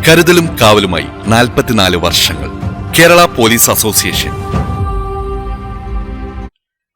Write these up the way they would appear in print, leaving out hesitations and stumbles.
കരുതലും കാവലുമായി 44 വർഷങ്ങൾ. Kerala police association.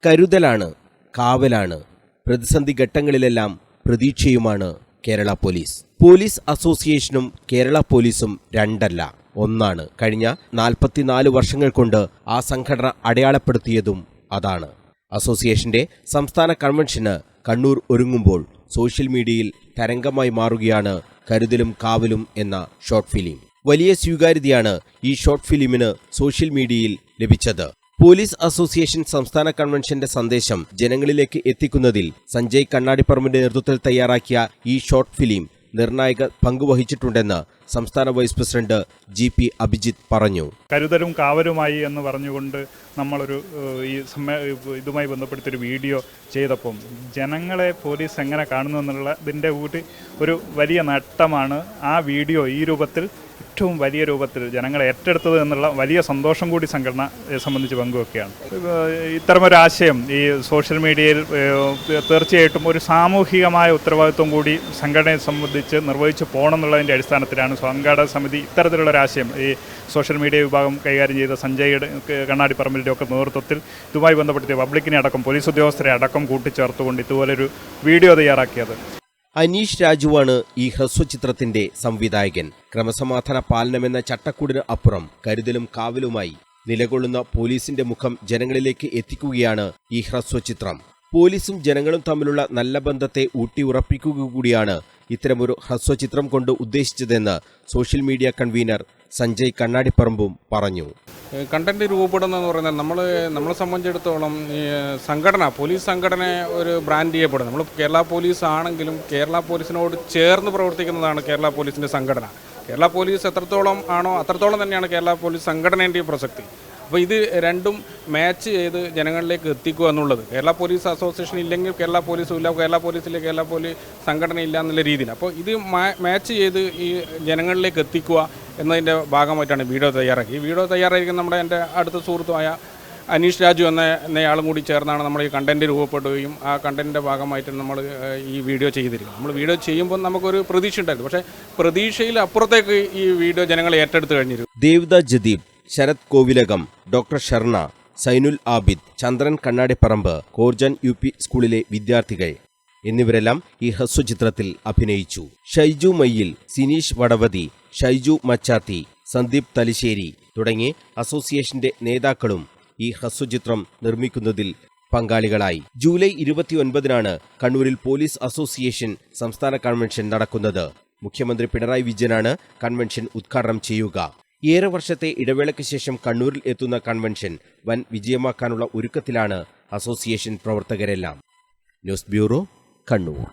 കരുതലാണ്, കാവലാണ്, പ്രതിസന്ധി ഘട്ടങ്ങളിലെല്ലാം പ്രതീക്ഷയുമാണ് കേരള പോലീസ്. പോലീസ് അസോസിയേഷനും കേരള പോലീസും രണ്ടല്ല, ഒന്നാണ്. കഴിഞ്ഞ 44 വർഷങ്ങൾ കൊണ്ട് ആ സംഘടന അടയാളപ്പെടുത്തിയതും അതാണ്. അസോസിയേഷന്റെ സംസ്ഥാന കൺവെൻഷന് കണ്ണൂർ ഒരുങ്ങുമ്പോൾ സോഷ്യൽ മീഡിയയിൽ തരംഗമായി മാറുകയാണ് കരുതലും കാവലും എന്ന ഷോർട്ട് ഫിലിം. വലിയ സ്വീകാര്യതയാണ് ഈ ഷോർട്ട് ഫിലിമിന് സോഷ്യൽ മീഡിയയിൽ ലഭിച്ചത്. പോലീസ് അസോസിയേഷൻ സംസ്ഥാന കൺവെൻഷന്റെ സന്ദേശം ജനങ്ങളിലേക്ക് എത്തിക്കുന്നതിൽ സഞ്ജയ് കണ്ണാടിപ്പറമ്പിന്റെ നേതൃത്വത്തിൽ തയ്യാറാക്കിയ ഈ ഷോർട്ട് ഫിലിം നിർണായക പങ്കുവഹിച്ചിട്ടുണ്ടെന്ന് സംസ്ഥാന വൈസ് പ്രസിഡന്റ് GP അഭിജിത്ത് പറഞ്ഞു. കരുതലും കാവലുമായി എന്ന് പറഞ്ഞുകൊണ്ട് നമ്മളൊരു ഇതുമായി ബന്ധപ്പെടുത്തിയൊരു വീഡിയോ ചെയ്തപ്പം ജനങ്ങളെ പോലീസ് എങ്ങനെ കാണുന്നു എന്നുള്ളതിൻ്റെ ഒരു വലിയ നേട്ടമാണ് ആ വീഡിയോ ഈ രൂപത്തിൽ, ഏറ്റവും വലിയ രൂപത്തിൽ ജനങ്ങളെ ഏറ്റെടുത്തത് എന്നുള്ള വലിയ സന്തോഷം കൂടി സംഘടനയെ സംബന്ധിച്ച് പങ്കുവെക്കുകയാണ്. ഇത്തരമൊരു ആശയം ഈ സോഷ്യൽ മീഡിയയിൽ തീർച്ചയായിട്ടും ഒരു സാമൂഹികമായ ഉത്തരവാദിത്വം കൂടി സംഘടനയെ സംബന്ധിച്ച് നിർവഹിച്ചു പോകണം എന്നുള്ളതിൻ്റെ അടിസ്ഥാനത്തിലാണ് സംഘാടക സമിതി ഇത്തരത്തിലുള്ളൊരാശയം ഈ സോഷ്യൽ മീഡിയ വിഭാഗം കൈകാര്യം ചെയ്ത സഞ്ജയ് കണ്ണാടിപ്പറമ്പിൻ്റെ ഒക്കെ നേതൃത്വത്തിൽ ഇതുമായി ബന്ധപ്പെടുത്തിയ പബ്ലിക്കിനെ അടക്കം പോലീസ് ഉദ്യോഗസ്ഥരെ അടക്കം കൂട്ടിച്ചേർത്തുകൊണ്ട് ഇതുപോലൊരു വീഡിയോ തയ്യാറാക്കിയത്. അനീഷ് രാജുവാണ് ഈ ഹ്രസ്വചിത്രത്തിന്റെ സംവിധായകൻ. ക്രമസമാധാന പാലനമെന്ന ചട്ടക്കൂടിന് അപ്പുറം കരുതലും കാവലുമായി നിലകൊള്ളുന്ന പോലീസിന്റെ മുഖം ജനങ്ങളിലേക്ക് എത്തിക്കുകയാണ് ഈ ഹ്രസ്വചിത്രം. പോലീസും ജനങ്ങളും തമ്മിലുള്ള നല്ല ബന്ധത്തെ ഊട്ടിയുറപ്പിക്കുക കൂടിയാണ് ഇത്തരമൊരു ഹ്രസ്വചിത്രം കൊണ്ട് ഉദ്ദേശിച്ചതെന്ന് സോഷ്യൽ മീഡിയ കൺവീനർ സഞ്ജയ് കണ്ണാടിപ്പറമ്പും പറഞ്ഞു. കണ്ടന്റ് രൂപപ്പെടുന്നതെന്ന് പറയുന്നത് നമ്മളെ സംബന്ധിച്ചിടത്തോളം ഈ സംഘടന, പോലീസ് സംഘടന ഒരു ബ്രാൻഡ് ചെയ്യപ്പെടുന്നത്. നമ്മൾ കേരള പോലീസ് ആണെങ്കിലും കേരള പോലീസിനോട് ചേർന്ന് പ്രവർത്തിക്കുന്നതാണ് കേരള പോലീസിൻ്റെ സംഘടന. കേരള പോലീസ് എത്രത്തോളം ആണോ അത്രത്തോളം തന്നെയാണ് കേരള പോലീസ് സംഘടനേൻ്റെ പ്രസക്തി. അപ്പോൾ ഇത് രണ്ടും മാച്ച് ചെയ്ത് ജനങ്ങളിലേക്ക് എത്തിക്കുക എന്നുള്ളത്, കേരള പോലീസ് അസോസിയേഷൻ ഇല്ലെങ്കിൽ കേരള പോലീസും ഇല്ല, കേരള പോലീസിലെ കേരള പോലീസ് സംഘടന ഇല്ല എന്നുള്ള രീതിയിൽ. അപ്പോൾ ഇത് മാച്ച് ചെയ്ത് ഈ ജനങ്ങളിലേക്ക് എത്തിക്കുക എന്നതിൻ്റെ ഭാഗമായിട്ടാണ് വീഡിയോ തയ്യാറാക്കി. ഈ വീഡിയോ തയ്യാറായിരിക്കുന്ന എൻ്റെ അടുത്ത സുഹൃത്തുമായ അനീഷ് രാജു എന്നയാളും കൂടി ചേർന്നാണ് നമ്മൾ ഈ കണ്ടൻറ്റ് രൂപപ്പെടുകയും ആ കണ്ടൻറ്റിൻ്റെ ഭാഗമായിട്ട് നമ്മൾ ഈ വീഡിയോ ചെയ്തിരിക്കുന്നത്. നമ്മൾ വീഡിയോ ചെയ്യുമ്പോൾ നമുക്കൊരു പ്രതീക്ഷ ഉണ്ടായിരുന്നു, പക്ഷേ പ്രതീക്ഷയിൽ അപ്പുറത്തേക്ക് ഈ വീഡിയോ ജനങ്ങൾ ഏറ്റെടുത്ത് കഴിഞ്ഞിരുന്നു. ദേവ്ദ ജദീബ്, ശരത് കോവിലകം, ഡോക്ടർ ഷർണ, സൈനുൽ ആബിദ്, ചന്ദ്രൻ കണ്ണാടിപ്പറമ്പ്, കോർജൻ UP സ്കൂളിലെ വിദ്യാർത്ഥികൾ എന്നിവരെല്ലാം ഈ ഹ്രസ്വചിത്രത്തിൽ അഭിനയിച്ചു. ഷൈജു മയ്യിൽ, സിനീഷ് വടവതി, ഷൈജു മച്ചാത്തി, സന്ദീപ് തലിശ്ശേരി തുടങ്ങി അസോസിയേഷന്റെ നേതാക്കളും ഈ ഹ്രസ്വചിത്രം നിർമ്മിക്കുന്നതിൽ പങ്കാളികളായി. ജൂലൈ 29-നാണ് കണ്ണൂരിൽ പോലീസ് അസോസിയേഷൻ സംസ്ഥാന കൺവെൻഷൻ നടക്കുന്നത്. മുഖ്യമന്ത്രി പിണറായി വിജയനാണ് കൺവെൻഷൻ ഉദ്ഘാടനം ചെയ്യുക. ഏറെ വർഷത്തെ ഇടവേളയ്ക്ക് ശേഷം കണ്ണൂരിൽ എത്തുന്ന കൺവെൻഷൻ വൻ വിജയമാക്കാനുള്ള ഒരുക്കത്തിലാണ് അസോസിയേഷൻ പ്രവർത്തകരെല്ലാം. News bureau, Kannur.